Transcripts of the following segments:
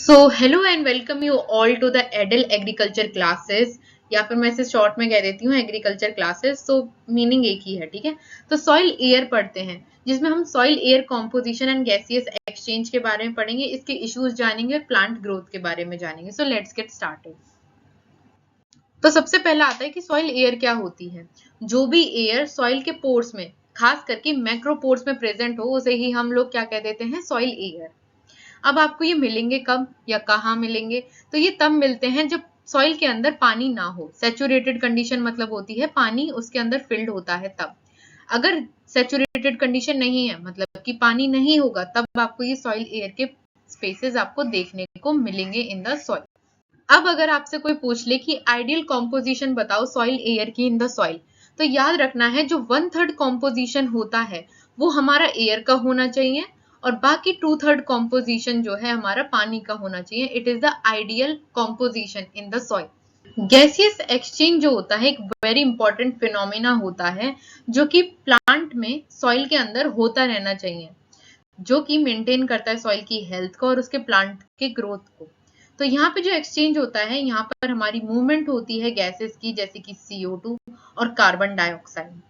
So hello and welcome you all to the एडल agriculture classes, या फिर मैं इसे शॉर्ट में कह देती हूँ एग्रीकल्चर क्लासेस। सो मीनिंग एक ही है, ठीक है। तो सॉइल एयर पढ़ते हैं, जिसमें हम soil air composition and gaseous exchange के बारे में पढ़ेंगे, इसके इश्यूज जानेंगे और प्लांट ग्रोथ के बारे में जानेंगे। So let's get started. तो सबसे पहला आता है कि सॉइल एयर क्या होती है। जो भी एयर सॉइल के पोर्स में, खास करके मैक्रोपोर्स में प्रेजेंट हो, उसे ही हम लोग क्या कह देते हैं, सॉइल एयर। अब आपको ये मिलेंगे कब या कहाँ मिलेंगे? तो ये तब मिलते हैं जब सॉइल के अंदर पानी ना हो। सैचुरेटेड कंडीशन मतलब होती है पानी उसके अंदर फिल्ड होता है तब। अगर सैचुरेटेड कंडीशन नहीं है, मतलब कि पानी नहीं होगा, तब आपको ये सॉइल एयर के स्पेसेस आपको देखने को मिलेंगे इन द सॉइल। अब अगर आपसे कोई पूछ ले कि आइडियल कॉम्पोजिशन बताओ सॉइल एयर की इन द सॉइल, तो याद रखना है जो 1/3 कॉम्पोजिशन होता है वो हमारा एयर का होना चाहिए, और बाकी 2/3 कॉम्पोजिशन जो है हमारा पानी का होना चाहिए। It is the ideal composition in the soil. Gaseous exchange जो होता है एक वेरी इंपॉर्टेंट फिनोमिना होता है, जो कि प्लांट में सॉइल के अंदर होता रहना चाहिए, जो कि मेंटेन करता है सॉइल की हेल्थ को और उसके प्लांट के ग्रोथ को। तो यहाँ पे जो एक्सचेंज होता है, यहाँ पर हमारी मूवमेंट होती है गैसेस की, जैसे कि CO2 और कार्बन डाइऑक्साइड।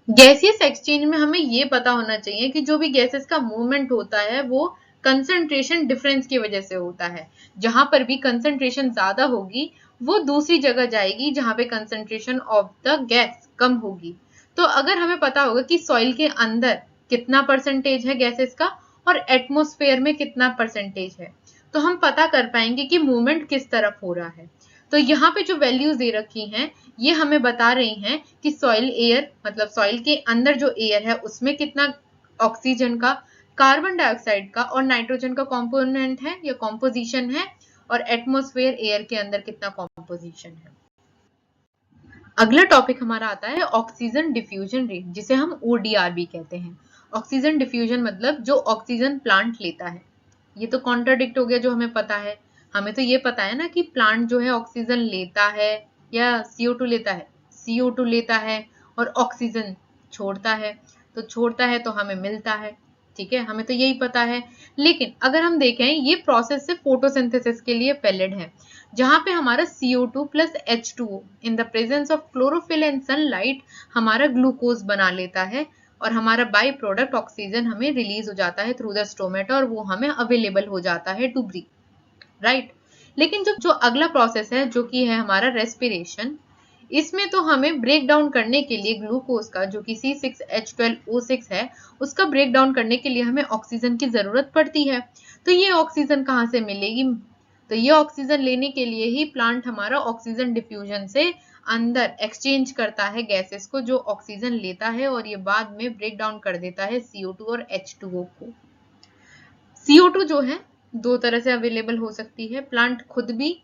गैसियस एक्सचेंज में हमें ये पता होना चाहिए कि जो भी गैसेस का मूवमेंट होता है वो कंसंट्रेशन डिफरेंस की वजह से होता है। जहां पर भी कंसंट्रेशन ज्यादा होगी वो दूसरी जगह जाएगी जहां पे कंसंट्रेशन ऑफ द गैस कम होगी। तो अगर हमें पता होगा कि सॉइल के अंदर कितना परसेंटेज है गैसेस का और एटमॉस्फेयर में कितना परसेंटेज है, तो हम पता कर पाएंगे कि मूवमेंट किस तरफ हो रहा है। तो यहाँ पे जो वैल्यूज दे रखी हैं ये हमें बता रही हैं कि सॉइल एयर मतलब सॉइल के अंदर जो एयर है उसमें कितना ऑक्सीजन का, कार्बन डाइऑक्साइड का और नाइट्रोजन का कंपोनेंट है या कॉम्पोजिशन है, और एटमॉस्फेयर एयर के अंदर कितना कॉम्पोजिशन है। अगला टॉपिक हमारा आता है ऑक्सीजन डिफ्यूजन रेट, जिसे हम ODR भी कहते हैं। ऑक्सीजन डिफ्यूजन मतलब जो ऑक्सीजन प्लांट लेता है। ये तो कॉन्ट्राडिक्ट हो गया जो हमें पता है। हमें तो ये पता है ना कि प्लांट जो है ऑक्सीजन लेता है या CO2 लेता है। CO2 लेता है और ऑक्सीजन छोड़ता है, तो छोड़ता है तो हमें मिलता है, ठीक है, हमें तो यही पता है। लेकिन अगर हम देखें ये प्रोसेस से फोटोसिंथेसिस के लिए वैलिड है, जहां पे हमारा CO2 plus H2O in the presence of chlorophyll and sunlight हमारा ग्लूकोज बना लेता है, और हमारा बाई प्रोडक्ट ऑक्सीजन हमें रिलीज हो जाता है थ्रू द स्टोमेटा, और वो हमें अवेलेबल हो जाता है टू ब्रीथ, राइट। लेकिन जो अगला प्रोसेस है जो कि है हमारा रेस्पिरेशन, इसमें तो हमें ब्रेक डाउन करने के लिए ग्लूकोज का जो कि C6H12O6 है, उसका ब्रेक डाउन करने के लिए हमें ऑक्सीजन की जरूरत पड़ती है। तो ये ऑक्सीजन कहाँ से मिलेगी? तो ये ऑक्सीजन लेने के लिए ही प्लांट हमारा ऑक्सीजन डिफ्यूजन से अंदर एक्सचेंज करता है गैसेस को, जो ऑक्सीजन लेता है और ये बाद में ब्रेक डाउन कर देता है CO2 और H2O को। CO2 जो है दो तरह से अवेलेबल हो सकती है, प्लांट खुद भी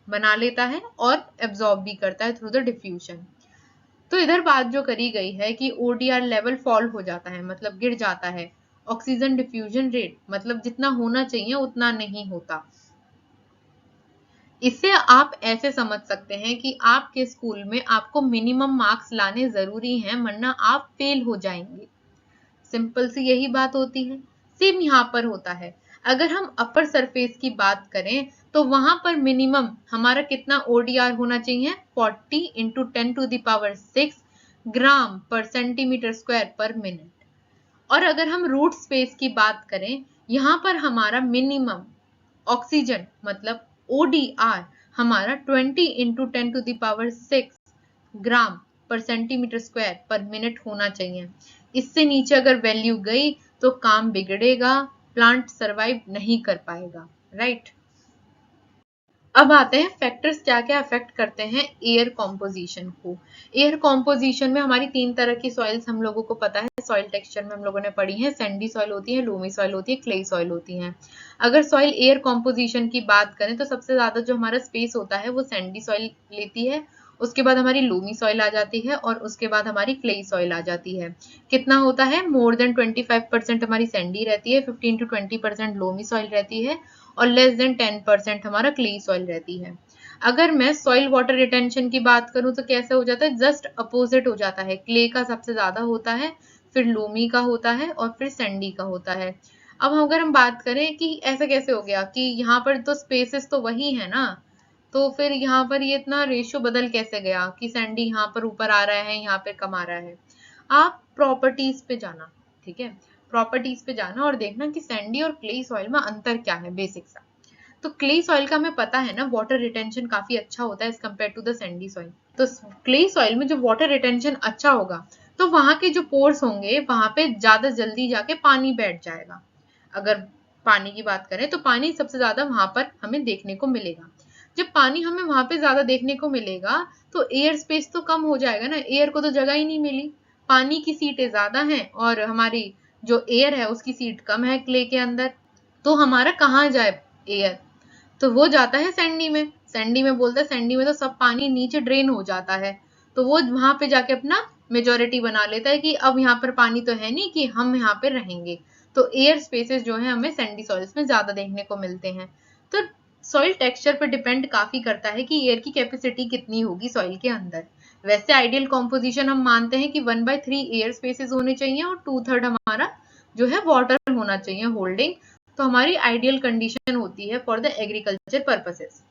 बना लेता है और एब्जॉर्ब भी करता है थ्रू द डिफ्यूजन। तो इधर बात जो करी गई है कि ODR लेवल फॉल हो जाता है, मतलब गिर जाता है। ऑक्सीजन डिफ्यूजन रेट मतलब जितना होना चाहिए उतना नहीं होता। इससे आप ऐसे समझ सकते हैं कि आपके स्कूल में आपको मिनिमम मार्क्स लाने जरूरी हैं, वरना आप फेल हो जाएंगे। सिंपल सी यही बात होती है। सेम यहाँ पर होता है। अगर हम अपर सरफेस की बात करें तो वहां पर मिनिमम हमारा कितना ODR होना चाहिए, 40 × 10⁶ ग्राम पर सेंटीमीटर स्क्वायर पर मिनट। और अगर हम रूट स्पेस की बात करें, यहाँ पर हमारा मिनिमम ऑक्सीजन मतलब ODR हमारा 20 × 10⁶ ग्राम पर सेंटीमीटर स्क्वायर पर मिनट होना चाहिए। इससे नीचे अगर वैल्यू गई तो काम बिगड़ेगा, प्लांट सरवाइव नहीं कर पाएगा, राइट। अब आते हैं फैक्टर्स क्या क्या अफेक्ट करते हैं एयर कॉम्पोजिशन को। एयर कॉम्पोजिशन में हमारी 3 तरह की सॉइल्स हम लोगों को पता है, सॉइल टेक्सचर में हम लोगों ने पढ़ी है। सैंडी सॉइल होती है, लोमी सॉइल होती है, क्ले सॉइल होती है। अगर सॉइल एयर कॉम्पोजिशन की बात करें तो सबसे ज्यादा जो हमारा स्पेस होता है वो सैंडी सॉइल लेती है, उसके बाद हमारी लोमी सॉइल आ जाती है, और उसके बाद हमारी क्ले सॉइल आ जाती है। कितना होता है? मोर देन 25% हमारी सैंडी रहती है, 15 to 20% लोमी सॉइल रहती है, और लेस देन 10% हमारा क्ले सॉइल रहती है। अगर मैं सॉइल वाटर रिटेंशन की बात करूं तो कैसे हो जाता है? जस्ट अपोजिट हो जाता है। क्ले का सबसे ज्यादा होता है, फिर लोमी का होता है और फिर सैंडी का होता है। अब अगर हम बात करें कि ऐसा कैसे हो गया कि यहाँ पर तो स्पेसेस तो वही है ना, तो फिर यहाँ पर ये इतना रेशियो बदल कैसे गया कि सैंडी यहाँ पर ऊपर आ रहा है, यहाँ पे कम आ रहा है। आप प्रॉपर्टीज पे जाना, ठीक है, प्रॉपर्टीज पे जाना और देखना कि सैंडी और क्ले सॉइल में अंतर क्या है बेसिक सा। तो क्ले सॉइल का हमें पता है ना, वाटर रिटेंशन काफी अच्छा होता है as compare to the sandy soil. तो क्ले सॉइल में जो वाटर रिटेंशन अच्छा होगा तो वहां के जो पोर्स होंगे वहां पे ज्यादा जल्दी जाके पानी बैठ जाएगा। अगर पानी की बात करें तो पानी सबसे ज्यादा वहां पर हमें देखने को मिलेगा। जब पानी हमें वहां पे ज्यादा देखने को मिलेगा तो एयर स्पेस तो कम हो जाएगा ना, एयर को तो जगह ही नहीं मिली। पानी की सीटें ज्यादा हैं और हमारी जो एयर है उसकी सीट कम है क्ले के अंदर, तो हमारा कहाँ जाए एयर, तो वो जाता है सैंडी में। सैंडी में बोलता है सैंडी में तो सब पानी नीचे ड्रेन हो जाता है, तो वो वहां पे जाके अपना मेजोरिटी बना लेता है कि अब यहाँ पर पानी तो है नहीं कि हम यहाँ पे रहेंगे। तो एयर स्पेसेस जो है हमें सैंडी सॉइल्स में ज्यादा देखने को मिलते हैं। तो सॉइल टेक्सचर पर डिपेंड काफी करता है कि एयर की कैपेसिटी कितनी होगी सॉइल के अंदर। वैसे आइडियल कॉम्पोजिशन हम मानते हैं कि 1/3 एयर स्पेसेस होने चाहिए और 2/3 हमारा जो है वाटर होना चाहिए होल्डिंग। तो हमारी आइडियल कंडीशन होती है फॉर द एग्रीकल्चर पर्पसेस।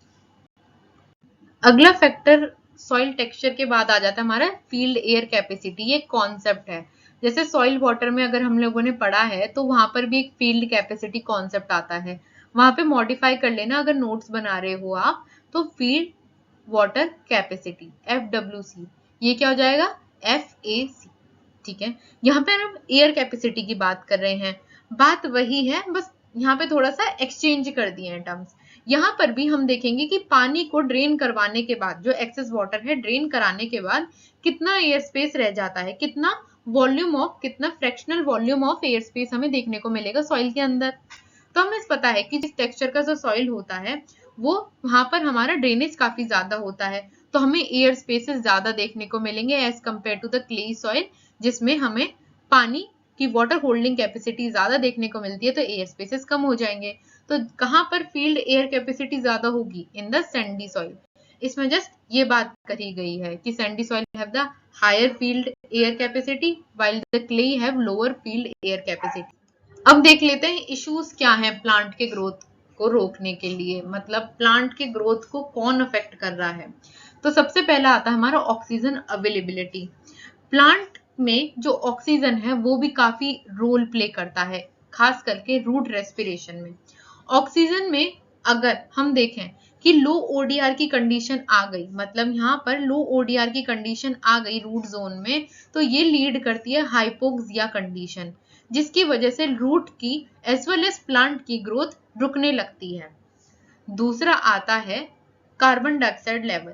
अगला फैक्टर सॉइल टेक्सचर के बाद आ जाता है हमारा फील्ड एयर कैपेसिटी। ये कॉन्सेप्ट है, जैसे सॉइल वाटर में अगर हम लोगों ने पढ़ा है तो वहां पर भी एक फील्ड कैपेसिटी कॉन्सेप्ट आता है, वहां पे मॉडिफाई कर लेना अगर नोट्स बना रहे हो आप। तो फील्ड वाटर कैपेसिटी FWC, ये क्या हो जाएगा FAC, ठीक है। यहाँ पे हम एयर कैपेसिटी की बात कर रहे हैं, बात वही है, बस यहाँ पे थोड़ा सा एक्सचेंज कर दिए हैं टर्म्स। यहाँ पर भी हम देखेंगे कि पानी को ड्रेन करवाने के बाद, जो एक्सेस वाटर है ड्रेन कराने के बाद कितना एयर स्पेस रह जाता है, कितना वॉल्यूम ऑफ, कितना fractional volume of air space हमें देखने को मिलेगा सॉइल के अंदर। तो हमें पता है कि जिस टेक्सचर का जो सॉइल होता है वो वहां पर हमारा ड्रेनेज काफी ज्यादा होता है, तो हमें एयर स्पेसेस ज्यादा देखने को मिलेंगे as compare to the clay soil, जिसमें हमें पानी की वाटर होल्डिंग कैपेसिटी ज्यादा देखने को मिलती है, तो एयर स्पेसेस कम हो जाएंगे। तो कहां पर फील्ड एयर कैपेसिटी ज्यादा होगी, इन द सैंडी सॉइल। इसमें जस्ट ये बात कही गई है कि sandy soil have the higher field air capacity while the clay have lower field air capacity. अब देख लेते हैं इश्यूज क्या हैं प्लांट के ग्रोथ को रोकने के लिए, मतलब प्लांट के ग्रोथ को कौन अफेक्ट कर रहा है। तो सबसे पहला आता है हमारा ऑक्सीजन अवेलेबिलिटी। प्लांट में जो ऑक्सीजन है वो भी काफी रोल प्ले करता है, खास करके रूट रेस्पिरेशन में। ऑक्सीजन में अगर हम देखें कि लो ओडीआर की कंडीशन आ गई, मतलब यहाँ पर लो ओडीआर की कंडीशन आ गई रूट जोन में, तो ये लीड करती है हाइपोक्सिया कंडीशन, जिसकी वजह से रूट की एज वेल एज प्लांट की ग्रोथ रुकने लगती है। दूसरा आता है कार्बन डाइऑक्साइड लेवल।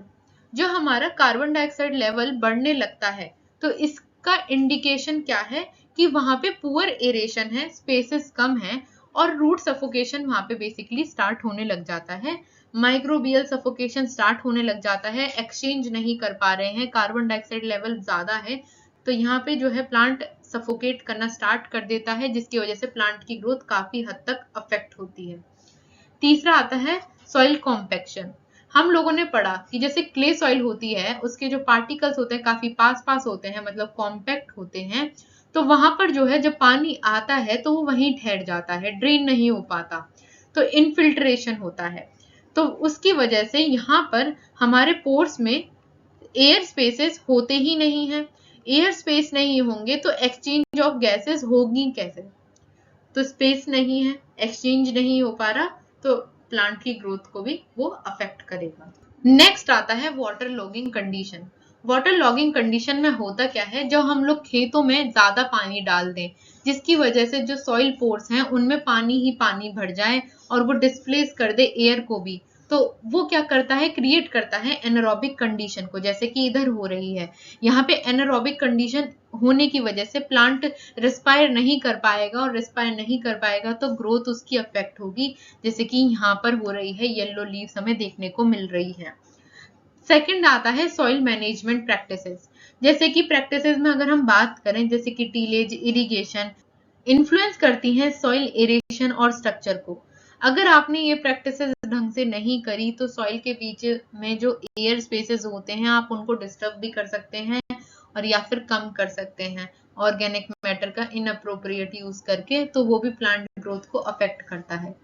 जो हमारा कार्बन डाइऑक्साइड लेवल बढ़ने लगता है तो इसका इंडिकेशन क्या है कि वहां पे पुअर एरेशन है, स्पेसेस कम है और रूट सफोकेशन वहां पे बेसिकली स्टार्ट होने लग जाता है, माइक्रोबियल सफोकेशन स्टार्ट होने लग जाता है, एक्सचेंज नहीं कर पा रहे हैं, कार्बन डाइऑक्साइड लेवल ज्यादा है, तो यहाँ पे जो है प्लांट सफोकेट करना स्टार्ट कर देता है, जिसकी वजह से प्लांट की ग्रोथ काफी हद तक अफेक्ट होती है। तीसरा आता है सॉइल कॉम्पैक्शन। हम लोगों ने पढ़ा कि जैसे क्ले सॉइल होती है उसके जो पार्टिकल्स होते हैं काफी पास पास होते हैं, मतलब कॉम्पैक्ट होते हैं, तो वहां पर जो है जब पानी आता है तो वो वहीं ठहर जाता है, ड्रेन नहीं हो पाता, तो इनफिल्ट्रेशन होता है। तो उसकी वजह से यहाँ पर हमारे पोर्स में एयर स्पेसेस होते ही नहीं है। एयर स्पेस नहीं होंगे तो एक्सचेंज ऑफ गैसेस होगी कैसे, तो स्पेस नहीं है, एक्सचेंज नहीं हो पा रहा, तो प्लांट की ग्रोथ को भी वो अफेक्ट करेगा। नेक्स्ट आता है water logging condition. Water logging condition में होता क्या है, जब हम लोग खेतों में ज्यादा पानी डाल दें जिसकी वजह से जो सॉइल पोर्स हैं उनमें पानी ही पानी भर जाए और वो डिस्प्लेस कर दे एयर को भी, तो वो क्या करता है, क्रिएट करता है एनारोबिक कंडीशन को, जैसे कि इधर हो रही है। यहाँ पे एनारोबिक कंडीशन होने की वजह से प्लांट रिस्पायर नहीं कर पाएगा और रिस्पायर नहीं कर पाएगा तो ग्रोथ उसकी अफेक्ट होगी, जैसे कि यहाँ पर हो रही है, येलो लीव्स हमें देखने को मिल रही है। सेकंड आता है सॉइल मैनेजमेंट प्रैक्टिसेस। जैसे कि प्रैक्टिसेस में अगर हम बात करें, जैसे कि टीलेज, इरिगेशन इन्फ्लुएंस करती हैं सॉइल एरेशन और स्ट्रक्चर को। अगर आपने ये प्रैक्टिसेस ढंग से नहीं करी तो सॉइल के बीच में जो एयर स्पेसेस होते हैं आप उनको डिस्टर्ब भी कर सकते हैं और या फिर कम कर सकते हैं ऑर्गेनिक मैटर का इनअप्रोप्रिएट यूज करके, तो वो भी प्लांट ग्रोथ को अफेक्ट करता है।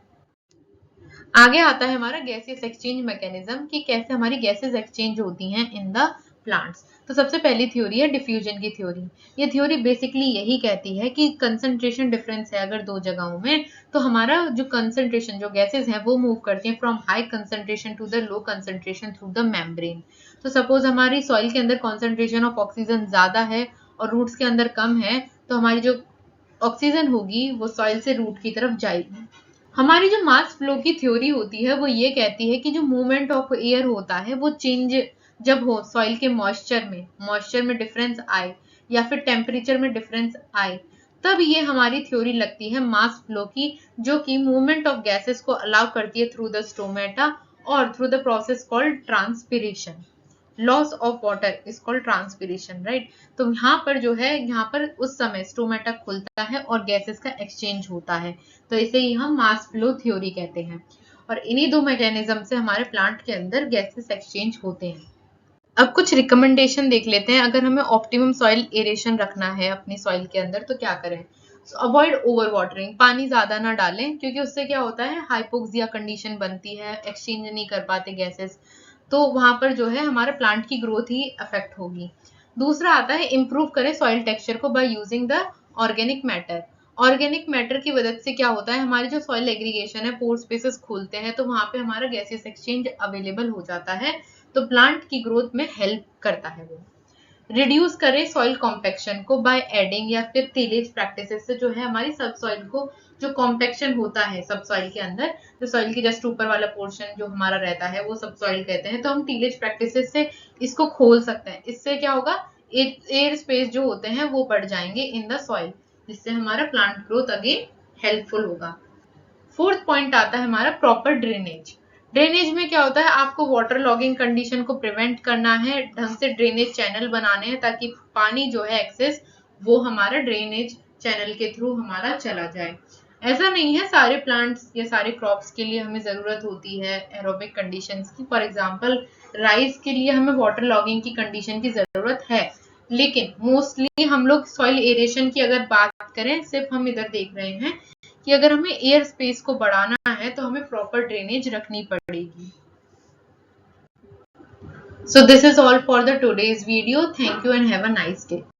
आगे आता है हमारा गैसेस एक्सचेंज मैकेनिज्म कि कैसे हमारी गैसेस एक्सचेंज होती हैं इन द प्लांट्स। तो सबसे पहली थ्योरी है डिफ्यूजन की थ्योरी। ये थ्योरी बेसिकली यही कहती है कि कंसंट्रेशन डिफरेंस है अगर दो जगहों में, तो हमारा जो कंसंट्रेशन जो गैसेस हैं वो मूव करती हैं from high concentration to the low concentration through the membrane. तो सपोज हमारी सॉइल के अंदर कॉन्सेंट्रेशन ऑफ ऑक्सीजन ज्यादा है और रूट्स के अंदर कम है, तो हमारी जो ऑक्सीजन होगी वो सॉइल से रूट की तरफ जाएगी। हमारी जो मास फ्लो की थ्योरी होती है वो ये कहती है कि जो मूवमेंट ऑफ एयर होता है वो चेंज जब हो सॉइल के मॉइस्चर में डिफरेंस आए या फिर टेम्परेचर में डिफरेंस आए, तब ये हमारी थ्योरी लगती है मास फ्लो की, जो कि मूवमेंट ऑफ गैसेस को अलाउ करती है थ्रू द स्टोमेटा और through the process called transpiration. Loss of water is called transpiration, right. तो यहाँ पर जो है, यहाँ पर उस समय स्टोमेटा खुलता है और गैसेस का एक्सचेंज होता है, तो इसे ही हम मास फ्लो थ्योरी कहते हैं। और इन्हीं दो मैकेनिज्म से हमारे प्लांट के अंदर गैसेस एक्सचेंज होते हैं। अब कुछ रिकमेंडेशन देख लेते हैं। अगर हमें ऑप्टिमम सॉइल एरेशन रखना है अपनी सॉइल के अंदर तो क्या करें। अवॉइड ओवर वाटरिंग, पानी ज्यादा ना डालें क्योंकि उससे क्या होता है हाइपोक्सिया कंडीशन बनती है, एक्सचेंज नहीं कर पाते गैसेस, तो वहां पर जो है हमारे प्लांट की ग्रोथ ही अफेक्ट होगी। दूसरा आता है इंप्रूव करें सॉइल टेक्सचर को by using the organic matter. Organic matter की मदद से क्या होता है, हमारी जो सॉइल एग्रीगेशन है, पोर स्पेसेस खुलते हैं, तो वहां पे हमारा गैसेस एक्सचेंज अवेलेबल हो जाता है, तो प्लांट की ग्रोथ में हेल्प करता है वो। रिड्यूस करें सॉइल कॉम्पेक्शन को बाय एडिंग या फिर टिलेज प्रैक्टिसेस से जो है हमारी सब सॉइल को जो कॉम्पेक्शन होता है सब सॉइल के अंदर, जो सॉइल के जस्ट ऊपर वाला पोर्शन जो हमारा रहता है वो सब सॉइल कहते हैं, तो हम टिलेज प्रैक्टिसेस से इसको खोल सकते हैं। इससे क्या होगा, एयर स्पेस जो होते हैं वो बढ़ जाएंगे इन द सॉइल, जिससे हमारा प्लांट ग्रोथ अगेन हेल्पफुल होगा। फोर्थ पॉइंट आता है हमारा प्रॉपर ड्रेनेज। ड्रेनेज में क्या होता है, आपको वाटर लॉगिंग कंडीशन को प्रिवेंट करना है, ढंग से ड्रेनेज चैनल बनाने हैं ताकि पानी जो है एक्सेस वो हमारा ड्रेनेज चैनल के थ्रू हमारा चला जाए। ऐसा नहीं है सारे प्लांट्स या सारे क्रॉप्स के लिए हमें जरूरत होती है एरोबिक कंडीशंस की। फॉर एग्जांपल राइस के लिए हमें वाटर लॉगिंग की कंडीशन की जरूरत है, लेकिन मोस्टली हम लोग सॉइल एरेशन की अगर बात करें, सिर्फ हम इधर देख रहे हैं कि अगर हमें एयर स्पेस को बढ़ाना है तो हमें प्रॉपर ड्रेनेज रखनी पड़ेगी। So this is all for the today's video. Thank you and have a nice day.